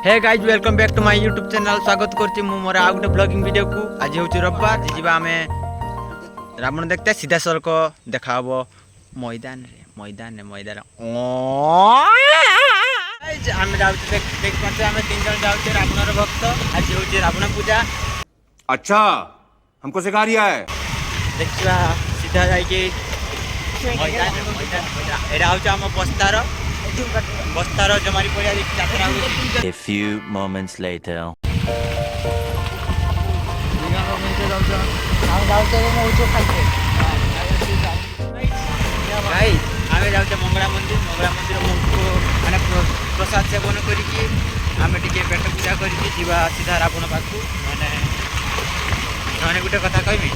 Hey guys welcome back to my YouTube channel. स्वागत करछि मु मोर आउ गोटे ब्लॉगिंग वीडियो को। आज होछि रविवार, जिबा हमें रावण देखते सीधा सड़क देखा हबो मैदान गाइज हम जाउछि देख पछे हमें तीन जन जाउछि रावणर भक्त। आज होछि रावण पूजा। अच्छा हमको सिखा रिया है। देखिबा सीधा जाई के मैदान एडा होछि हम बस्तार जमारी पड़िया यात्रा होछि। A few moments later. भाई आमे जाउछे मंगला मंदिर माने प्रसाद सेवन करिकी आमे टिके पेट पूजा करिकी जीवा सीधा रावण पाखु। माने गुटे कथा कहबी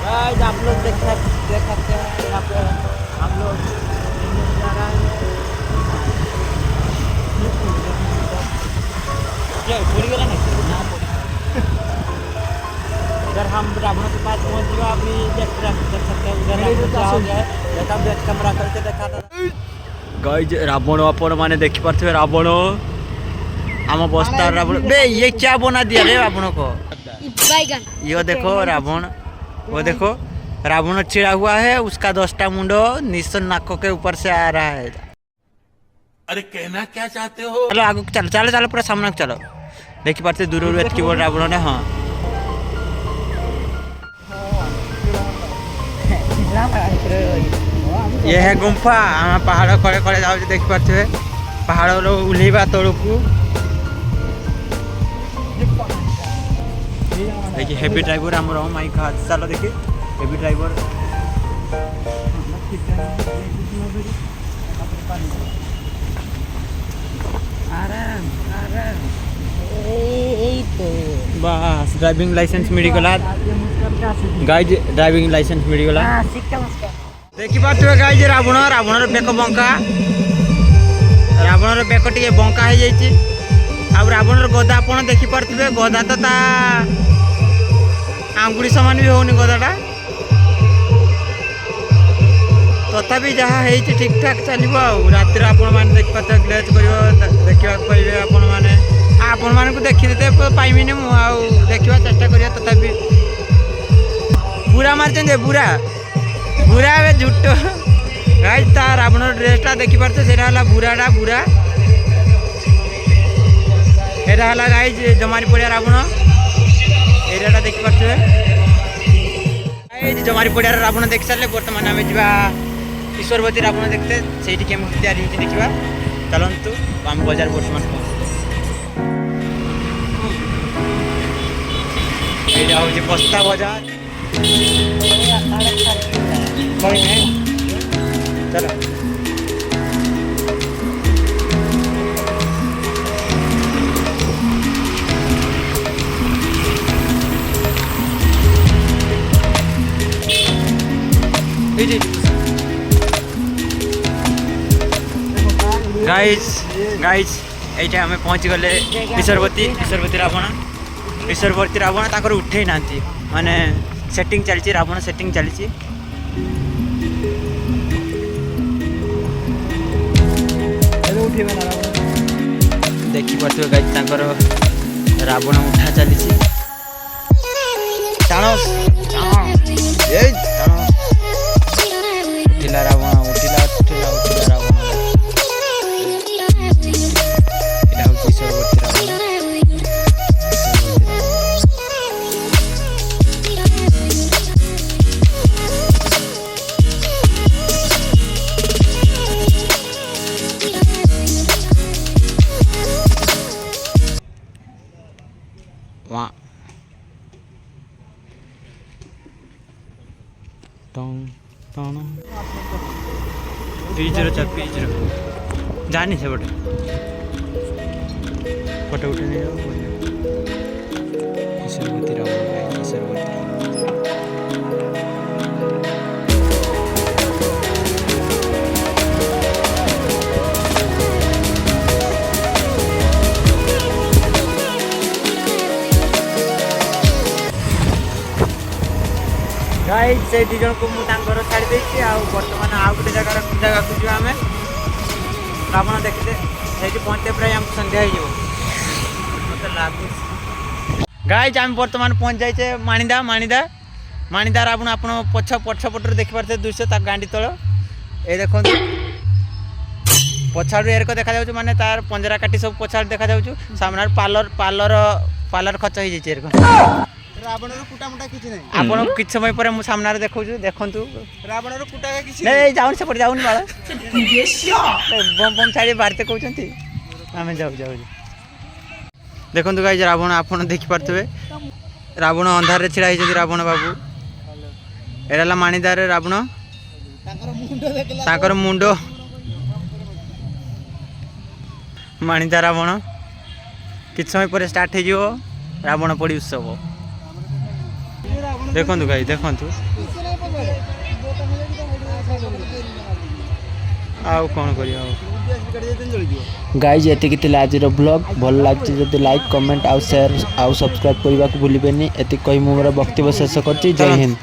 गाइस, आप लोग देख सकते हैं यहाँ पे हम लोग जा रहा है। क्या पूरी गला नहीं इधर हम रावण के पास पहुंच गए। अभी देख सकते हैं उधर क्या हो गया है। देखा बैक कैमरा करके देखा था गाइस। रावण अपन माने देखि पारथे रावण आम बस्ता रावण बे ये क्या बना दिया रे रावण को। ये देखो रावण, वो देखो रावण चिड़ा हुआ है, उसका 10टा मुंडो निशन नाकों के ऊपर से आ रहा है। अरे कहना क्या चाहते हो? चलो आगे चलो चलो चलो पूरा सामने चलो। देखी पाते दूर की बोल रावण ने। हाँ ये है गुम्फा। हम पहाड़ खड़े खड़े जाओ देखी पाते पहाड़ उल्लेबा तौक। देखिए हेवी ड्राइवर आम माइक हाथ चलो देखिए हेवी ड्राइवर। बस ड्राइविंग लाइसेंस मिलगला गाइज, ड्राइविंग लाइसेंस मिलगला। देखी पारे गाइज रावण बेक बंका, रावण बेक टे बंका हो जाइए। आ रावण गदा आप देखी पारे गदा तो ता आंगुड़ी सामान भी होनी गदाटा, तथापि जहाँ है ठीक ठाक चलो। रात आपण देख पाते ग्लेज कर देखा पाइबे आपण मानक देखी देते पाइबिनी मुझे देखा चेष्टा करिया। तथापि बुरा मार्चे बुरा बुरा ए झुट गाइज ता रावण ड्रेसटा देखी पारे से बुराटा बुरा एटा गाइज जमारी पड़िया रावण एरियाटा देखी पारे। जमारी पड़िया रावण देख सारे बर्तमान आम जा ईश्वरवती रावण देखते से तैयारी होती देखा। चलतु आम बजार बर्तमान यहाँ हूँ बस्ता बजार। चलो गाइज ये आम पहुँची गले ईश्वरवती रावण ताकर उठे ना माने सेटिंग चलती रावण सेटिंग चलती। देखी पारे गाइज ताकर रावण उठा चली उठिला रावण उठिला रावण। এটা হচ্ছে ईश्वरवती रावण। वहाँ पिजर जानी से बटे फोटो उठे नहीं ईश्वरवती रावण ईश्वरवती। गाइस से दी जन को मु घर छाड़ी देछि आ वर्तमान आ गोटे जगह को जीवा हमें रावण देखते सेठी पहुंचते प्राय हम संध्या हो जिवो मते लागु गाइस हम वर्तमान पहुंच जाइछे माणिदा रावण आपण पछपटर देखि पारते दृश्य ता गांडी तळ ए देखो पछाड़ एरक देखा जाउछ माने तार पंजरा काटी सब पछाड़ देखा जाउछ सामने पार्लर खच हो जाइए रावण कुटा मुटा किछि नै आपण किछ समय पर मु सामने देखौ देखंतु रावण कुटा किछि नै जाउन से पड़ जाउन बाळा बम छाड़ी बारते कहउछंती आमे जाउ देखंतु गाइस रावण आपण देखि परतबे रावण अंधार रे छिड़ा हिजंती रावण बाबू एराला माणिदार रावण ताकर मुंडो माणिदा रावण किछ समय पर स्टार्ट हो जिवो रावण पड़ी उत्सव देखंतु गाइस देखंतु आउ कौन करियो गाइज एतिक आज ब्लॉग भल लगे जब लाइक कमेंट आउ शेयर आउ सब्सक्राइब करने को भूलिबेनी एति कही मोर वक्तव्य शेष करछि। जय हिंद।